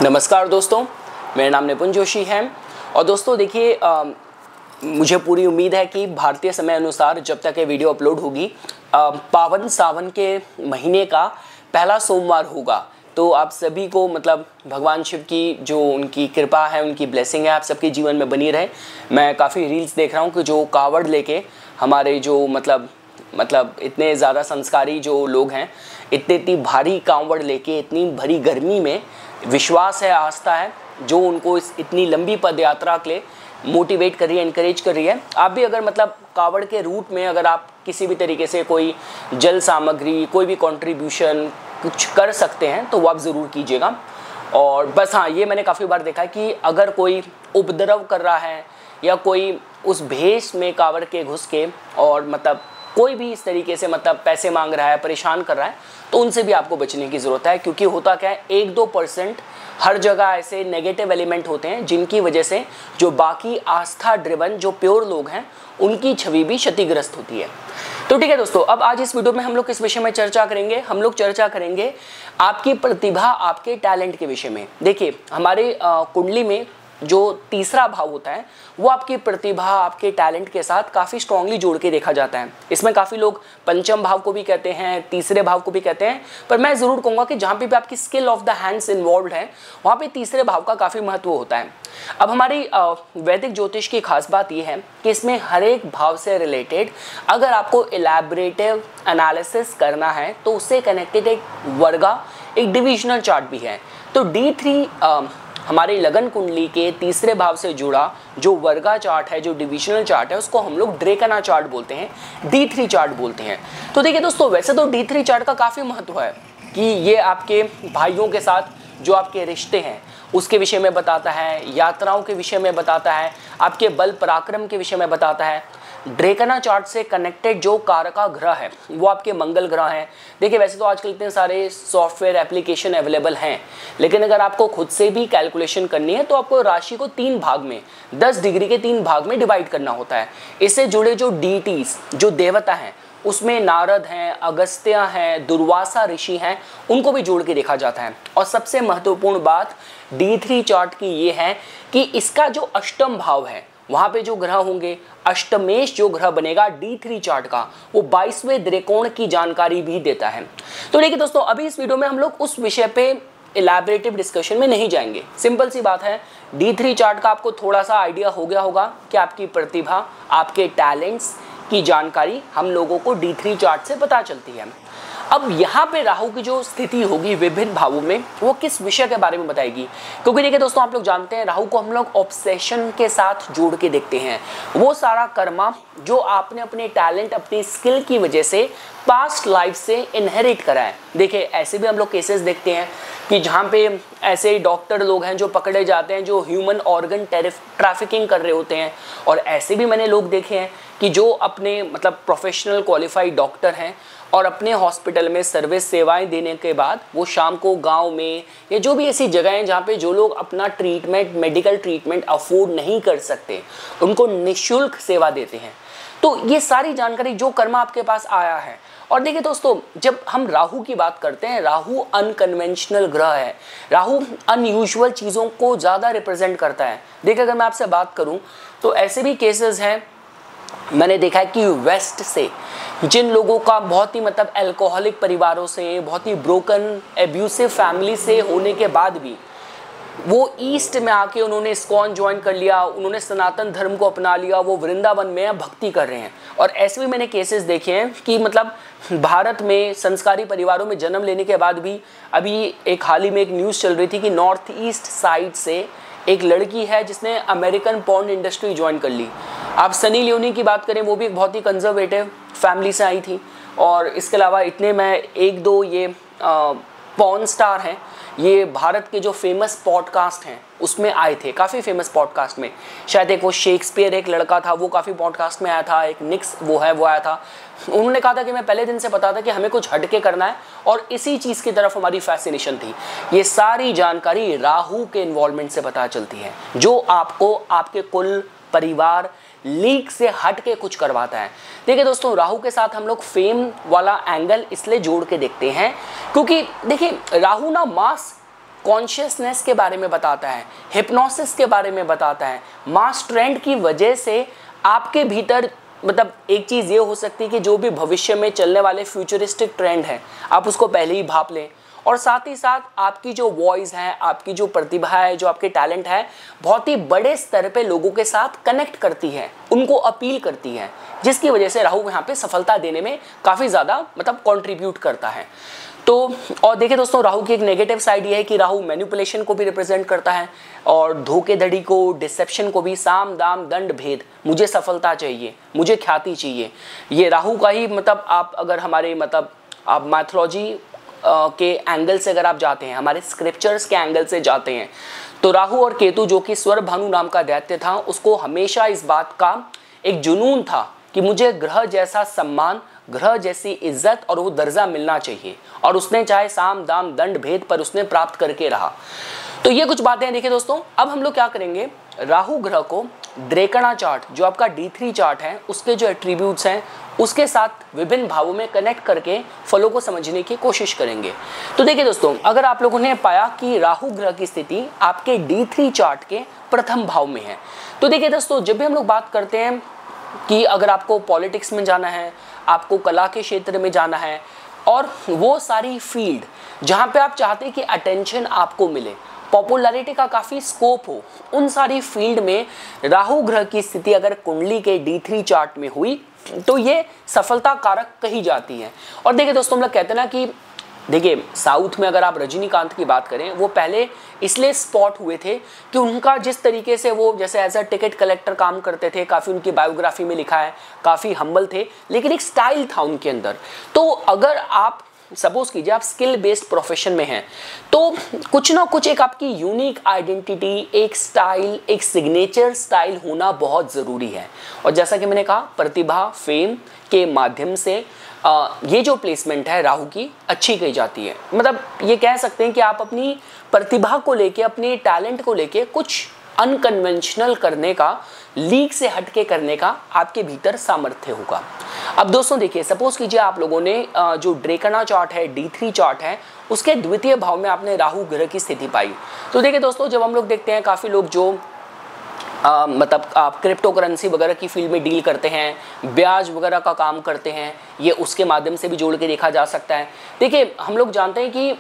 नमस्कार दोस्तों, मेरा नाम निपुन जोशी है। और दोस्तों देखिए, मुझे पूरी उम्मीद है कि भारतीय समय अनुसार जब तक ये वीडियो अपलोड होगी, पावन सावन के महीने का पहला सोमवार होगा। तो आप सभी को मतलब भगवान शिव की जो उनकी कृपा है, उनकी ब्लेसिंग है, आप सबके जीवन में बनी रहे। मैं काफ़ी रील्स देख रहा हूँ कि जो कावड़ लेके हमारे जो मतलब इतने ज़्यादा संस्कारी जो लोग हैं, इतनी भारी कांवड़ लेके इतनी भरी गर्मी में विश्वास है, आस्था है, जो उनको इस इतनी लंबी पद यात्रा के लिए मोटिवेट कर रही है, इनकरेज कर रही है। आप भी अगर मतलब कावड़ के रूट में अगर आप किसी भी तरीके से कोई जल सामग्री, कोई भी कंट्रीब्यूशन कुछ कर सकते हैं तो वो आप ज़रूर कीजिएगा। और बस हाँ, ये मैंने काफ़ी बार देखा है कि अगर कोई उपद्रव कर रहा है या कोई उस भेष में कावड़ के घुस के और मतलब कोई भी इस तरीके से मतलब पैसे मांग रहा है, परेशान कर रहा है, तो उनसे भी आपको बचने की ज़रूरत है। क्योंकि होता क्या है, 1-2% हर जगह ऐसे नेगेटिव एलिमेंट होते हैं जिनकी वजह से जो बाकी आस्था ड्रिवन जो प्योर लोग हैं उनकी छवि भी क्षतिग्रस्त होती है। तो ठीक है दोस्तों, अब आज इस वीडियो में हम लोग किस विषय में चर्चा करेंगे? हम लोग चर्चा करेंगे आपकी प्रतिभा, आपके टैलेंट के विषय में। देखिए, हमारे कुंडली में जो तीसरा भाव होता है वो आपकी प्रतिभा, आपके टैलेंट के साथ काफ़ी स्ट्रांगली जोड़ के देखा जाता है। इसमें काफ़ी लोग पंचम भाव को भी कहते हैं, तीसरे भाव को भी कहते हैं, पर मैं ज़रूर कहूँगा कि जहाँ पे भी आपकी skill of the hands involve है वहाँ पे तीसरे भाव का काफ़ी महत्व होता है। अब हमारी वैदिक ज्योतिष की खास बात यह है कि इसमें हर एक भाव से रिलेटेड अगर आपको इलैबोरेटिव एनालिसिस करना है तो उससे कनेक्टेड एक वर्गा, एक डिविजनल चार्ट भी है। तो D3 हमारे लगन कुंडली के तीसरे भाव से जुड़ा जो वर्गा चार्ट है, जो डिविजनल चार्ट है, उसको हम लोग ड्रेकना चार्ट बोलते हैं, D3 चार्ट बोलते हैं। तो देखिए दोस्तों, वैसे तो D3 चार्ट का काफ़ी महत्व है कि ये आपके भाइयों के साथ जो आपके रिश्ते हैं उसके विषय में बताता है, यात्राओं के विषय में बताता है, आपके बल पराक्रम के विषय में बताता है। ड्रेकना चार्ट से कनेक्टेड जो कारका ग्रह है वो आपके मंगल ग्रह हैं। देखिए, वैसे तो आजकल इतने सारे सॉफ्टवेयर एप्लीकेशन अवेलेबल हैं, लेकिन अगर आपको खुद से भी कैलकुलेशन करनी है तो आपको राशि को 3 भाग में, 10 डिग्री के 3 भाग में डिवाइड करना होता है। इससे जुड़े जो डीटीज, जो देवता हैं, उसमें नारद हैं, अगस्त्य हैं, दुर्वासा ऋषि हैं, उनको भी जोड़ के देखा जाता है। और सबसे महत्वपूर्ण बात D3 चार्ट की ये है कि इसका जो अष्टम भाव है वहाँ पे जो ग्रह होंगे, अष्टमेश जो ग्रह बनेगा D3 चार्ट का, वो 22वें त्रिकोण की जानकारी भी देता है। तो देखिए दोस्तों, अभी इस वीडियो में हम लोग उस विषय पे इलैबोरेटिव डिस्कशन में नहीं जाएंगे। सिंपल सी बात है, D3 चार्ट का आपको थोड़ा सा आइडिया हो गया होगा कि आपकी प्रतिभा, आपके टैलेंट्स की जानकारी हम लोगों को D3 चार्ट से पता चलती है। अब यहाँ पे राहु की जो स्थिति होगी विभिन्न भावों में, वो किस विषय के बारे में बताएगी? क्योंकि देखिए दोस्तों, आप लोग जानते हैं राहु को हम लोग ऑब्सेशन के साथ जोड़ के देखते हैं। वो सारा कर्मा जो आपने अपने टैलेंट, अपनी स्किल की वजह से पास्ट लाइफ से इनहेरिट करा है। देखिए, ऐसे भी हम लोग केसेस देखते हैं कि जहाँ पे ऐसे डॉक्टर लोग हैं जो पकड़े जाते हैं, जो ह्यूमन ऑर्गन ट्रैफिकिंग कर रहे होते हैं। और ऐसे भी मैंने लोग देखे हैं कि जो अपने मतलब प्रोफेशनल क्वालिफाइड डॉक्टर हैं और अपने हॉस्पिटल में सर्विस सेवाएं देने के बाद वो शाम को गांव में या जो भी ऐसी जगह हैं जहाँ पे जो लोग अपना ट्रीटमेंट, मेडिकल ट्रीटमेंट अफोर्ड नहीं कर सकते, उनको निःशुल्क सेवा देते हैं। तो ये सारी जानकारी जो कर्मा आपके पास आया है। और देखिए दोस्तों, जब हम राहु की बात करते हैं, राहु अनकन्वेंशनल ग्रह है, राहु अनयूजुअल चीज़ों को ज़्यादा रिप्रेजेंट करता है। देखिए, अगर मैं आपसे बात करूँ तो ऐसे भी केसेस हैं, मैंने देखा है कि वेस्ट से जिन लोगों का बहुत ही मतलब अल्कोहलिक परिवारों से, बहुत ही ब्रोकन एब्यूसिव फैमिली से होने के बाद भी वो ईस्ट में आके उन्होंने इस्कॉन ज्वाइन कर लिया, उन्होंने सनातन धर्म को अपना लिया, वो वृंदावन में भक्ति कर रहे हैं। और ऐसे भी मैंने केसेस देखे हैं कि मतलब भारत में संस्कारी परिवारों में जन्म लेने के बाद भी, अभी एक हाल ही में एक न्यूज़ चल रही थी कि नॉर्थ ईस्ट साइड से एक लड़की है जिसने अमेरिकन पॉर्न इंडस्ट्री ज्वाइन कर ली। आप सनी लियोनी की बात करें, वो भी एक बहुत ही कंजर्वेटिव फैमिली से आई थी। और इसके अलावा इतने मैं 1-2 ये पॉर्न स्टार हैं, ये भारत के जो फेमस पॉडकास्ट हैं उसमें आए थे, काफ़ी फेमस पॉडकास्ट में। शायद एक वो शेक्सपियर एक लड़का था, वो काफ़ी पॉडकास्ट में आया था। एक निक्स वो आया था। उन्होंने कहा था कि मैं पहले दिन से पता था कि हमें कुछ हटके करना है और इसी चीज़ की तरफ हमारी फैसिनेशन थी। ये सारी जानकारी राहु के इन्वॉल्वमेंट से पता चलती है, जो आपको आपके कुल परिवार लीक से हट के कुछ करवाता है। देखिए दोस्तों, राहु के साथ हम लोग फेम वाला एंगल इसलिए जोड़ के देखते हैं क्योंकि देखिए राहु ना मास कॉन्शियसनेस के बारे में बताता है, हिप्नोसिस के बारे में बताता है। मास ट्रेंड की वजह से आपके भीतर मतलब एक चीज़ ये हो सकती है कि जो भी भविष्य में चलने वाले फ्यूचरिस्टिक ट्रेंड है आप उसको पहले ही भाप लें, और साथ ही साथ आपकी जो वॉइस है, आपकी जो प्रतिभा है, जो आपके टैलेंट है, बहुत ही बड़े स्तर पे लोगों के साथ कनेक्ट करती है, उनको अपील करती है, जिसकी वजह से राहु यहाँ पे सफलता देने में काफ़ी ज़्यादा मतलब कंट्रीब्यूट करता है। तो और देखिए दोस्तों, राहु की एक नेगेटिव साइड ये है कि राहु मैनिपुलेशन को भी रिप्रेजेंट करता है और धोखेधड़ी को, डिसेप्शन को भी। साम दाम दंड भेद, मुझे सफलता चाहिए, मुझे ख्याति चाहिए, ये राहु का ही मतलब आप अगर हमारे मतलब आप मैथोलॉजी के एंगल से अगर आप जाते हैं, हमारे स्क्रिप्चर्स के एंगल से जाते हैं, तो राहु और केतु जो कि स्वर भानु नाम का दैत्य था, उसको हमेशा इस बात का एक जुनून था कि मुझे ग्रह जैसा सम्मान, ग्रह जैसी इज्जत और वो दर्जा मिलना चाहिए, और उसने चाहे साम दाम दंड भेद पर उसने प्राप्त करके रहा। तो ये कुछ बातें हैं। देखिए दोस्तों, अब हम लोग क्या करेंगे, राहु ग्रह को द्रेकणा चार्ट जो आपका D3 चार्ट है उसके जो एट्रीब्यूट्स हैं उसके साथ विभिन्न भावों में कनेक्ट करके फलों को समझने की कोशिश करेंगे। तो देखिए दोस्तों, अगर आप लोगों ने पाया कि राहु ग्रह की स्थिति आपके D3 चार्ट के प्रथम भाव में है, तो देखिए दोस्तों, जब भी हम लोग बात करते हैं कि अगर आपको पॉलिटिक्स में जाना है, आपको कला के क्षेत्र में जाना है, और वो सारी फील्ड जहाँ पे आप चाहते हैं कि अटेंशन आपको मिले, पॉपुलैरिटी का काफ़ी स्कोप हो, उन सारी फील्ड में राहु ग्रह की स्थिति अगर कुंडली के D3 चार्ट में हुई तो ये सफलता कारक कही जाती है। और देखिए दोस्तों, हम लोग कहते हैं ना कि देखिए साउथ में अगर आप रजनीकांत की बात करें, वो पहले इसलिए स्पॉट हुए थे कि उनका जिस तरीके से वो जैसे एज अ टिकट कलेक्टर काम करते थे, काफ़ी उनकी बायोग्राफी में लिखा है, काफ़ी हम्बल थे, लेकिन एक स्टाइल था उनके अंदर। तो अगर आप सपोज कीजिए आप स्किल बेस्ड प्रोफेशन में हैं, तो कुछ ना कुछ एक आपकी यूनिक आइडेंटिटी, एक स्टाइल, एक सिग्नेचर स्टाइल होना बहुत ज़रूरी है। और जैसा कि मैंने कहा, प्रतिभा, फेम के माध्यम से ये जो प्लेसमेंट है राहु की अच्छी कही जाती है। मतलब ये कह सकते हैं कि आप अपनी प्रतिभा को लेके, अपने टैलेंट को लेके कुछ अनकन्वेंशनल करने का, लीग से हटके करने का आपके भीतर सामर्थ्य होगा। अब दोस्तों देखिए, सपोज कीजिए आप लोगों ने जो ड्रेकणा चार्ट है, D3 चार्ट है, उसके द्वितीय भाव में आपने राहु ग्रह की स्थिति पाई। तो देखिए दोस्तों, जब हम लोग देखते हैं काफ़ी लोग जो मतलब आप क्रिप्टो करेंसी वगैरह की फील्ड में डील करते हैं, ब्याज वगैरह का काम करते हैं, ये उसके माध्यम से भी जोड़ के देखा जा सकता है। देखिए, हम लोग जानते हैं कि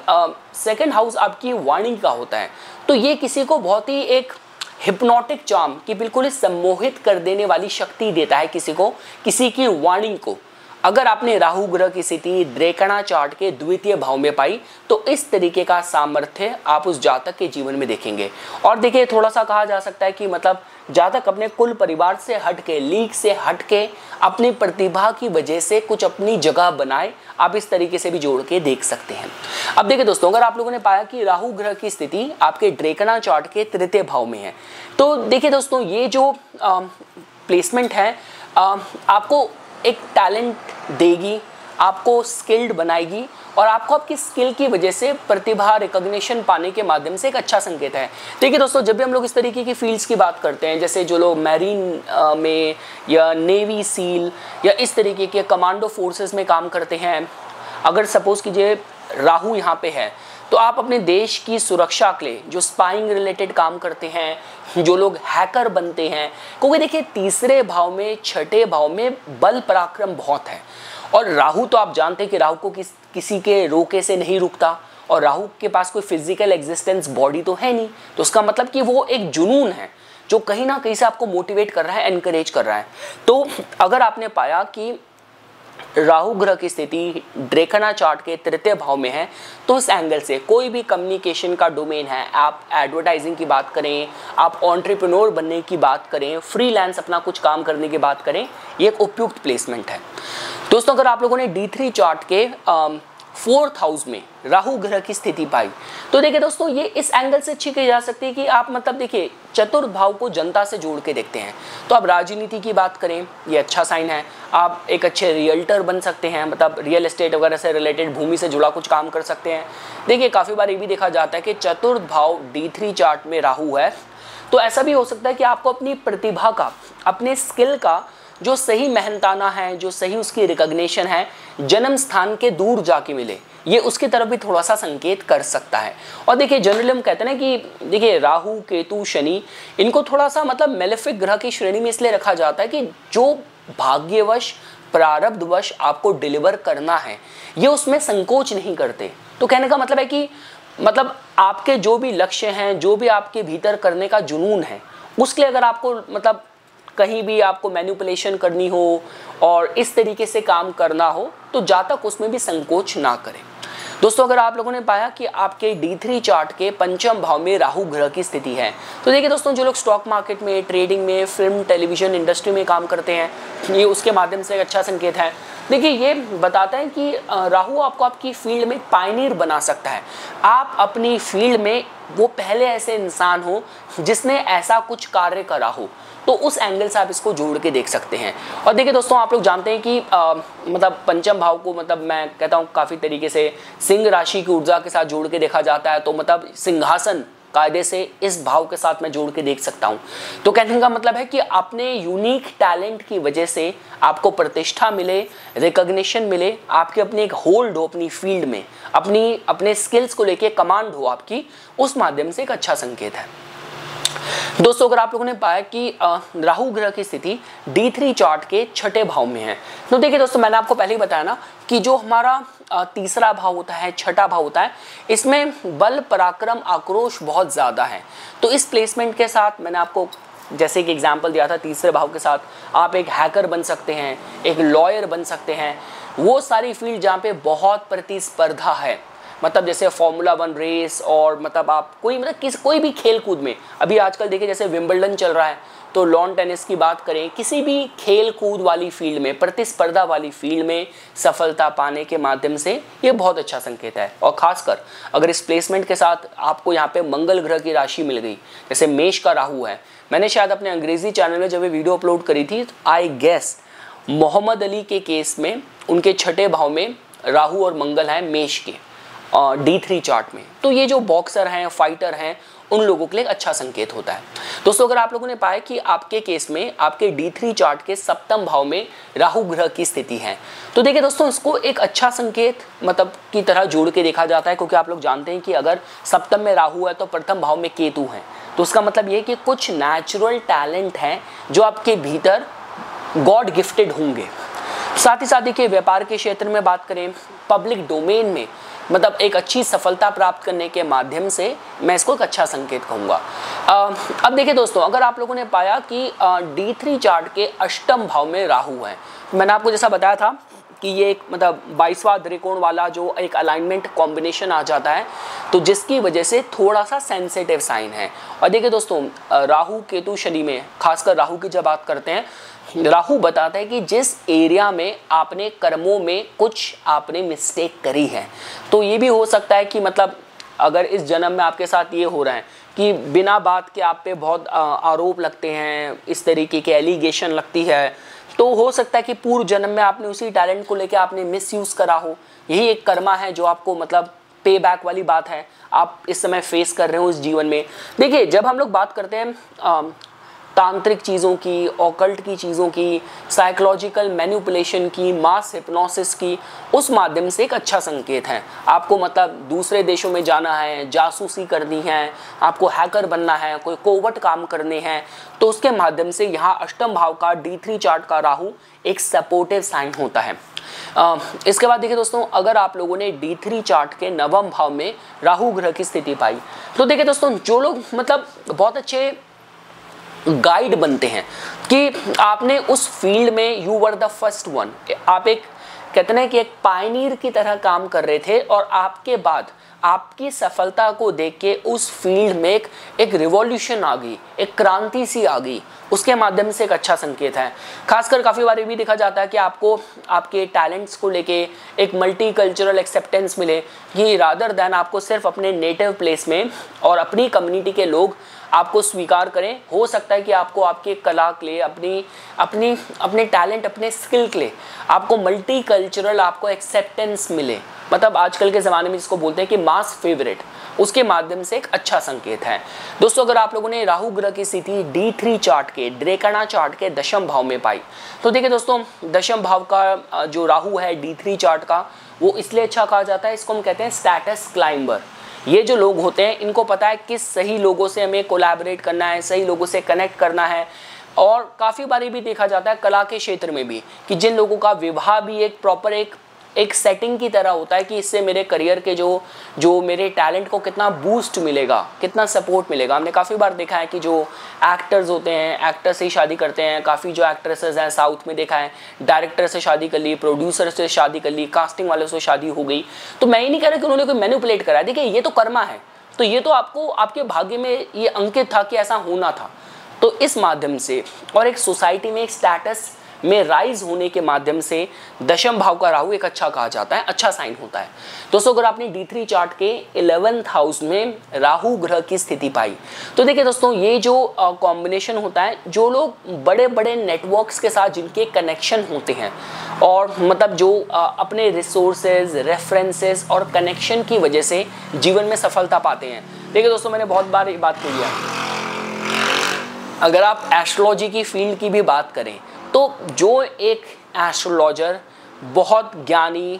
सेकंड हाउस आपकी वाणी का होता है, तो ये किसी को बहुत ही एक हिप्नोटिक चार्म कि बिल्कुल ही सम्मोहित कर देने वाली शक्ति देता है किसी को, किसी की वाणी को। अगर आपने राहु ग्रह की स्थिति द्रेकणा चार्ट के द्वितीय भाव में पाई, तो इस तरीके का सामर्थ्य आप उस जातक के जीवन में देखेंगे। और देखिए, थोड़ा सा कहा जा सकता है कि मतलब जातक अपने कुल परिवार से हटके, लीग से हटके, अपनी प्रतिभा की वजह से कुछ अपनी जगह बनाए। आप इस तरीके से भी जोड़ के देख सकते हैं। अब देखिए दोस्तों, अगर आप लोगों ने पाया कि राहु ग्रह की स्थिति आपके ड्रेकणा चार्ट के तृतीय भाव में है, तो देखिए दोस्तों, ये जो प्लेसमेंट है आपको एक टैलेंट देगी, आपको स्किल्ड बनाएगी, और आपको आपकी स्किल की वजह से प्रतिभा, रिकॉग्निशन पाने के माध्यम से एक अच्छा संकेत है। देखिए दोस्तों, जब भी हम लोग इस तरीके की फील्ड्स की बात करते हैं, जैसे जो लोग मैरीन में या नेवी सील या इस तरीके के कमांडो फोर्सेस में काम करते हैं, अगर सपोज कीजिए राहु यहाँ पे है, तो आप अपने देश की सुरक्षा के लिए जो स्पाइंग रिलेटेड काम करते हैं, जो लोग हैकर बनते हैं, क्योंकि देखिए तीसरे भाव में, छठे भाव में बल पराक्रम बहुत है, और राहु तो आप जानते हैं कि राहु को किसी के रोके से नहीं रुकता, और राहु के पास कोई फिजिकल एग्जिस्टेंस बॉडी तो है नहीं, तो उसका मतलब कि वो एक जुनून है जो कहीं ना कहीं से आपको मोटिवेट कर रहा है, एनकरेज कर रहा है। तो अगर आपने पाया कि राहु ग्रह की स्थिति ड्रेकणा चार्ट के तृतीय भाव में है, तो इस एंगल से कोई भी कम्युनिकेशन का डोमेन है, आप एडवर्टाइजिंग की बात करें, आप एंटरप्रेन्योर बनने की बात करें, फ्रीलांस अपना कुछ काम करने की बात करें, ये एक उपयुक्त प्लेसमेंट है। दोस्तों, अगर आप लोगों ने D3 चार्ट के 4th हाउस में राहु ग्रह की स्थिति पाई, तो देखिए दोस्तों, ये इस एंगल से अच्छी कही जा सकती है कि आप मतलब देखिए चतुर्थ भाव को जनता से जोड़ के देखते हैं। तो आप राजनीति की बात करें, ये अच्छा साइन है। आप एक अच्छे रियल्टर बन सकते हैं, मतलब रियल एस्टेट वगैरह से रिलेटेड, भूमि से जुड़ा कुछ काम कर सकते हैं। देखिए, काफ़ी बार ये भी देखा जाता है कि चतुर्थ भाव D3 चार्ट में राहु है, तो ऐसा भी हो सकता है कि आपको अपनी प्रतिभा का, अपने स्किल का जो सही मेहनताना है, जो सही उसकी रिकॉग्निशन है, जन्म स्थान के दूर जाके मिले, ये उसकी तरफ भी थोड़ा सा संकेत कर सकता है। और देखिए जनरली हम कहते हैं ना कि देखिए राहु केतु शनि इनको थोड़ा सा मतलब मेलेफिक ग्रह की श्रेणी में इसलिए रखा जाता है कि जो भाग्यवश प्रारब्धवश आपको डिलीवर करना है ये उसमें संकोच नहीं करते। तो कहने का मतलब है कि मतलब आपके जो भी लक्ष्य हैं, जो भी आपके भीतर करने का जुनून है, उसके लिए अगर आपको मतलब कहीं भी आपको मैनिपुलेशन करनी हो और इस तरीके से काम करना हो तो जातक उसमें भी संकोच ना करें। दोस्तों अगर आप लोगों ने पाया कि आपके D3 चार्ट के पंचम भाव में राहु ग्रह की स्थिति है तो देखिए दोस्तों जो लोग स्टॉक मार्केट में, ट्रेडिंग में, फिल्म टेलीविजन इंडस्ट्री में काम करते हैं ये उसके माध्यम से एक अच्छा संकेत है। देखिए ये बताता है कि राहु आपको आपकी फील्ड में पायनियर बना सकता है। आप अपनी फील्ड में वो पहले ऐसे इंसान हो जिसने ऐसा कुछ कार्य करा हो, तो उस एंगल से आप इसको जोड़ के देख सकते हैं। और देखिए दोस्तों आप लोग जानते हैं कि मतलब पंचम भाव को मतलब मैं कहता हूँ काफ़ी तरीके से सिंह राशि की ऊर्जा के साथ जोड़ के देखा जाता है। तो मतलब सिंहासन कायदे से इस भाव के साथ मैं जोड़ के देख सकता हूँ। तो कहने का मतलब है कि अपने यूनिक टैलेंट की वजह से आपको प्रतिष्ठा मिले, रिकॉग्निशन मिले, आपकी अपनी एक होल्ड हो अपनी फील्ड में, अपने स्किल्स को लेके कमांड हो आपकी, उस माध्यम से एक अच्छा संकेत है। दोस्तों अगर आप लोगों ने पाया कि राहु ग्रह की स्थिति D3 चार्ट के छठे भाव में है तो देखिए दोस्तों मैंने आपको पहले ही बताया ना कि जो हमारा तीसरा भाव होता है, छठा भाव होता है, इसमें बल पराक्रम आक्रोश बहुत ज़्यादा है। तो इस प्लेसमेंट के साथ मैंने आपको जैसे कि एग्जाम्पल दिया था, तीसरे भाव के साथ आप एक हैकर बन सकते हैं, एक लॉयर बन सकते हैं, वो सारी फील्ड जहाँ पे बहुत प्रतिस्पर्धा है, मतलब जैसे फॉर्मूला 1 रेस और मतलब आप कोई भी खेल कूद में, अभी आजकल देखिए जैसे विंबलडन चल रहा है, तो लॉन टेनिस की बात करें, किसी भी खेल कूद वाली फील्ड में, प्रतिस्पर्धा वाली फील्ड में सफलता पाने के माध्यम से ये बहुत अच्छा संकेत है। और खासकर अगर इस प्लेसमेंट के साथ आपको यहाँ पे मंगल ग्रह की राशि मिल गई, जैसे मेष का राहु है, मैंने शायद अपने अंग्रेजी चैनल में जब ये वीडियो अपलोड करी थी, आई गेस मोहम्मद अली के केस में उनके छठे भाव में राहु और मंगल हैं मेष के D3 चार्ट में। तो ये जो बॉक्सर हैं, फाइटर हैं, उन लोगों के लिए अच्छा संकेत होता है। दोस्तों अगर आप लोगों ने पाया कि आपके केस में आपके D3 चार्ट के सप्तम भाव में राहु ग्रह की स्थिति है तो देखिए दोस्तों इसको एक अच्छा संकेत मतलब की तरह जोड़ के देखा जाता है, क्योंकि आप लोग जानते हैं कि अगर सप्तम में राहु है तो प्रथम भाव में केतु है। तो उसका मतलब ये कि कुछ नेचुरल टैलेंट हैं जो आपके भीतर गॉड गिफ्टेड होंगे। साथ ही साथ के व्यापार के क्षेत्र में बात करें, पब्लिक डोमेन में मतलब एक अच्छी सफलता प्राप्त करने के माध्यम से मैं इसको एक अच्छा संकेत कहूँगा। अब देखिए दोस्तों अगर आप लोगों ने पाया कि D3 चार्ट के अष्टम भाव में राहु है, मैंने आपको जैसा बताया था कि ये एक मतलब 22वां त्रिकोण वाला जो एक अलाइनमेंट कॉम्बिनेशन आ जाता है, तो जिसकी वजह से थोड़ा सा सेंसिटिव साइन है। और देखिए दोस्तों राहु केतु शनि में खासकर राहु की जब बात करते हैं, राहु बताता है कि जिस एरिया में आपने कर्मों में कुछ आपने मिस्टेक करी है, तो ये भी हो सकता है कि मतलब अगर इस जन्म में आपके साथ ये हो रहा है कि बिना बात के आप पे बहुत आरोप लगते हैं, इस तरीके के एलिगेशन लगती है, तो हो सकता है कि पूर्व जन्म में आपने उसी टैलेंट को लेकर आपने मिसयूज़ करा हो। यही एक कर्मा है जो आपको मतलब पे बैक वाली बात है, आप इस समय फेस कर रहे हो इस जीवन में। देखिए जब हम लोग बात करते हैं तांत्रिक चीज़ों की, ऑकल्ट की चीज़ों की, साइकोलॉजिकल मैनिपुलेशन की, मास हिप्नोसिस की, उस माध्यम से एक अच्छा संकेत है। आपको मतलब दूसरे देशों में जाना है, जासूसी करनी है, आपको हैकर बनना है, कोई कोवट काम करने हैं, तो उसके माध्यम से यहाँ अष्टम भाव का D3 चार्ट का राहु एक सपोर्टिव साइन होता है। इसके बाद देखिए दोस्तों अगर आप लोगों ने D3 चार्ट के नवम भाव में राहु ग्रह की स्थिति पाई तो देखिए दोस्तों जो लोग मतलब बहुत अच्छे गाइड बनते हैं कि आपने उस फील्ड में you were the first one, आप एक कहते हैं कि एक पायनियर की तरह काम कर रहे थे और आपके बाद आपकी सफलता को देख के उस फील्ड में एक रिवॉल्यूशन आ गई, एक क्रांति सी आ गई, उसके माध्यम से एक अच्छा संकेत है। खासकर काफ़ी बार ये भी देखा जाता है कि आपको आपके टैलेंट्स को लेके एक मल्टी कल्चरल एक्सेप्टेंस मिले, कि रादर दैन आपको सिर्फ अपने नेटिव प्लेस में और अपनी कम्युनिटी के लोग आपको स्वीकार करें। हो सकता है कि आपको आपके कला के लिए, अपने टैलेंट, अपने स्किल के लिए आपको मल्टी कल्चरल आपको एक्सेप्टेंस मिले। मतलब आजकल के ज़माने में जिसको बोलते हैं कि मास फेवरेट, उसके माध्यम से एक अच्छा संकेत है। दोस्तों अगर आप लोगों ने राहु ग्रह की स्थिति D3 चार्ट के ड्रेकणा चार्ट के दशम भाव में पाई, तो देखिए दोस्तों दशम भाव का जो राहु है D3 चार्ट का, वो इसलिए अच्छा कहा जाता है, इसको हम कहते हैं स्टेटस क्लाइंबर। ये जो लोग होते हैं इनको पता है किस सही लोगों से हमें कोलैबोरेट करना है, सही लोगों से कनेक्ट करना है। और काफ़ी बारी भी देखा जाता है कला के क्षेत्र में भी कि जिन लोगों का विवाह भी एक प्रॉपर एक सेटिंग की तरह होता है कि इससे मेरे करियर के जो मेरे टैलेंट को कितना बूस्ट मिलेगा, कितना सपोर्ट मिलेगा। हमने काफ़ी बार देखा है कि जो एक्टर्स होते हैं एक्टर से ही शादी करते हैं, काफ़ी जो एक्ट्रेसेस हैं साउथ में देखा है डायरेक्टर से शादी कर ली, प्रोड्यूसर से शादी कर ली, कास्टिंग वालों से शादी हो गई। तो मैं ही नहीं कह रहा कि उन्होंने कोई मैनिपुलेट करा है, देखिए ये तो कर्मा है, तो ये तो आपको आपके भाग्य में ये अंकित था कि ऐसा होना था। तो इस माध्यम से और एक सोसाइटी में एक स्टेटस में राइज होने के माध्यम से दशम भाव का राहु एक अच्छा कहा जाता है, अच्छा साइन होता है। दोस्तों अगर आपने D3 चार्ट के 11th हाउस में राहु ग्रह की स्थिति पाई, तो देखिए दोस्तों ये जो कॉम्बिनेशन होता है, जो लोग बड़े बड़े नेटवर्क्स के साथ जिनके कनेक्शन होते हैं और मतलब जो अपने रिसोर्सेज, रेफरेंसेस और कनेक्शन की वजह से जीवन में सफलता पाते हैं। देखिए दोस्तों मैंने बहुत बार ये बात कही है, अगर आप एस्ट्रोलॉजी की फील्ड की भी बात करें तो जो एक एस्ट्रोलॉजर बहुत ज्ञानी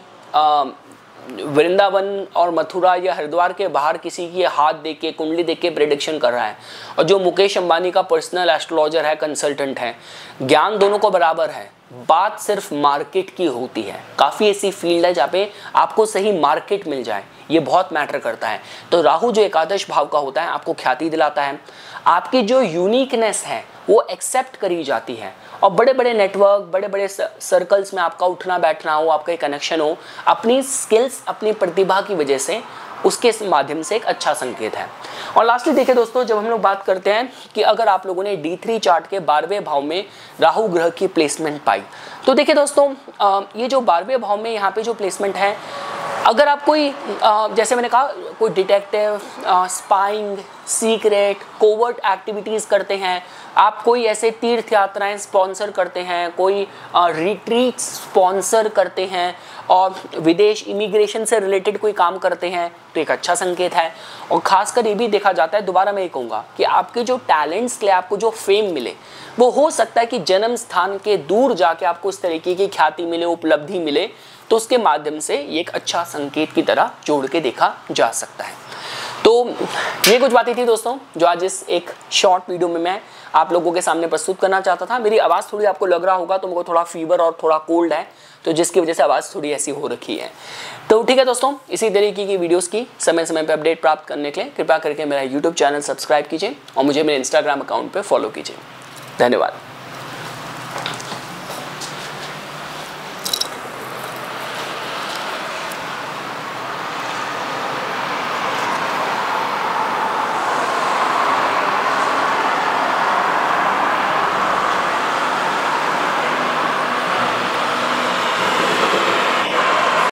वृंदावन और मथुरा या हरिद्वार के बाहर किसी की हाथ देख के कुंडली देख के प्रेडिक्शन कर रहा है, और जो मुकेश अंबानी का पर्सनल एस्ट्रोलॉजर है, कंसल्टेंट है, ज्ञान दोनों को बराबर है, बात सिर्फ मार्केट की होती है। काफ़ी ऐसी फील्ड है जहाँ पे आपको सही मार्केट मिल जाए, ये बहुत मैटर करता है। तो राहु जो एकादश भाव का होता है आपको ख्याति दिलाता है, आपकी जो यूनिकनेस है वो एक्सेप्ट करी जाती है, और बड़े बड़े नेटवर्क, बड़े बड़े सर्कल्स में आपका उठना बैठना हो, आपका एक कनेक्शन हो, अपनी स्किल्स, अपनी प्रतिभा की वजह से, उसके माध्यम से एक अच्छा संकेत है। और लास्टली देखिए दोस्तों, जब हम लोग बात करते हैं कि अगर आप लोगों ने D3 चार्ट के 12वें भाव में राहु ग्रह की प्लेसमेंट पाई, तो देखिए दोस्तों ये जो 12वें भाव में यहाँ पे जो प्लेसमेंट है, अगर आप कोई जैसे मैंने कहा कोई detective, spying, secret, covert activities करते हैं, आप कोई ऐसे तीर्थ यात्राएं स्पॉन्सर करते हैं, कोई रिट्रीट स्पॉन्सर करते हैं और विदेश इमिग्रेशन से रिलेटेड कोई काम करते हैं, तो एक अच्छा संकेत है। और ख़ासकर ये भी देखा जाता है, दोबारा मैं ये कहूँगा कि आपके जो टैलेंट्स के लिए आपको जो फेम मिले, वो हो सकता है कि जन्म स्थान के दूर जाके आपको इस तरीके की ख्याति मिले, उपलब्धि मिले, तो उसके माध्यम से ये एक अच्छा संकेत की तरह जोड़ के देखा जा सकता है। तो ये कुछ बातें थी दोस्तों जो आज इस एक शॉर्ट वीडियो में मैं आप लोगों के सामने प्रस्तुत करना चाहता था। मेरी आवाज़ थोड़ी आपको लग रहा होगा तो मुझे थोड़ा फीवर और थोड़ा कोल्ड है, तो जिसकी वजह से आवाज़ थोड़ी ऐसी हो रखी है। तो ठीक है दोस्तों, इसी तरीके की वीडियोस की समय समय पर अपडेट प्राप्त करने के लिए कृपया करके मेरा यूट्यूब चैनल सब्सक्राइब कीजिए और मुझे मेरे इंस्टाग्राम अकाउंट पर फॉलो कीजिए। धन्यवाद।